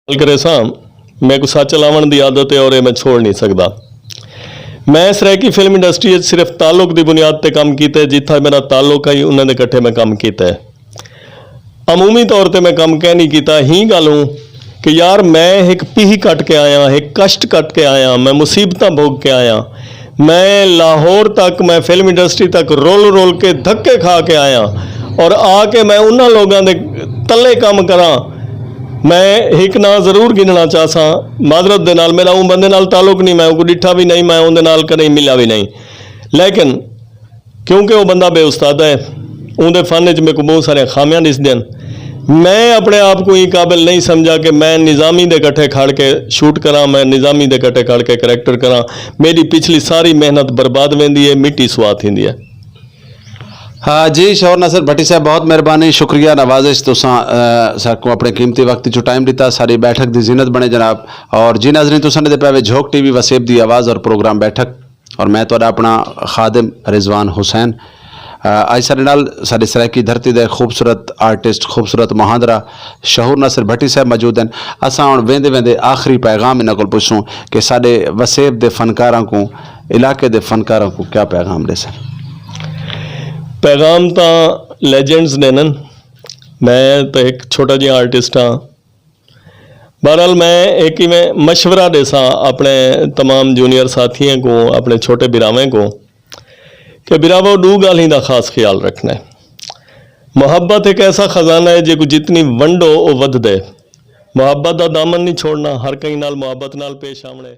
करे सा मैं को सच लावन की आदत है और ये मैं छोड़ नहीं सकता। मैं सरैकी फिल्म इंडस्ट्री सिर्फ ताल्लुक की बुनियाद पर काम किया, जिथा मेरा ताल्लुक है उन्होंने इकट्ठे मैं काम किया। अमूमी तौर पर मैं काम कह नहीं किया, ही गल हूँ कि यार मैं एक पीह कट के आया, एक कष्ट कट के आया, मैं मुसीबत भोग के आया, मैं लाहौर तक, मैं फिल्म इंडस्ट्री तक रोल रोल के धक्के खा के आया और आके मैं उन्होंने लोगों के तले काम करा। मैं एक ना जरूर गिनना चाहसा माजरत दे नाल, मेरा उन बंदे नाल ताल्लुक नहीं, मैं उनको डिठा भी नहीं, मैं उनके नाल कहीं मिला भी नहीं, लेकिन क्योंकि वो बंदा बेउस्ताद है, उनके फन च मेरे को बहुत सारे खामियां दिसदे हैं। मैं अपने आप को ही काबिल नहीं समझा कि मैं निज़ामी दे कट्ठे खड़ के शूट करा, मैं निज़ामी दे कट्ठे खड़ के करैक्टर करा। मेरी पिछली सारी मेहनत बर्बाद वेंदी है, मिट्टी स्वाद थींदी है। हाँ जी, शौर नासिर भट्टी साहब बहुत मेहरबानी, शुक्रिया, नवाजिश तुसां साकू अपने कीमती वक्त जो टाइम दिता, सारी बैठक की जीनत बने जनाब। और जी नाज़रीन, तुसां दे पे झोंक टीवी वसेब दी आवाज़ और प्रोग्राम बैठक, और मैं तुहाडा अपना खादिम रिजवान हुसैन। आज सारे नाल साडी सरैकी धरती दे खूबसूरत आर्टिस्ट, खूबसूरत मुहांदरा शहूर नासिर भट्टी साहब मौजूद हैं। असां हुण वेंदे वेंदे आखिरी पैगाम इन्हां कोल पुछूं कि साडे वसेब दे फनकारां को, इलाके दे फनकारां को क्या पैगाम दे सन? पैगाम तो लेजेंड्स ने न, मैं तो एक छोटा जिहा आर्टिस्ट हाँ। बहरहाल मैं एक ही में मशवरा देसा अपने तमाम जूनियर साथियों को, अपने छोटे बिरावें को, कि बिरावो दो गाली का खास ख्याल रखना है। मुहब्बत एक ऐसा खजाना है जो जितनी वंडो वो वध दे। मुहब्बत का दामन नहीं छोड़ना, हर कहीं नाल मुहब्बत नाल पेश आवणे।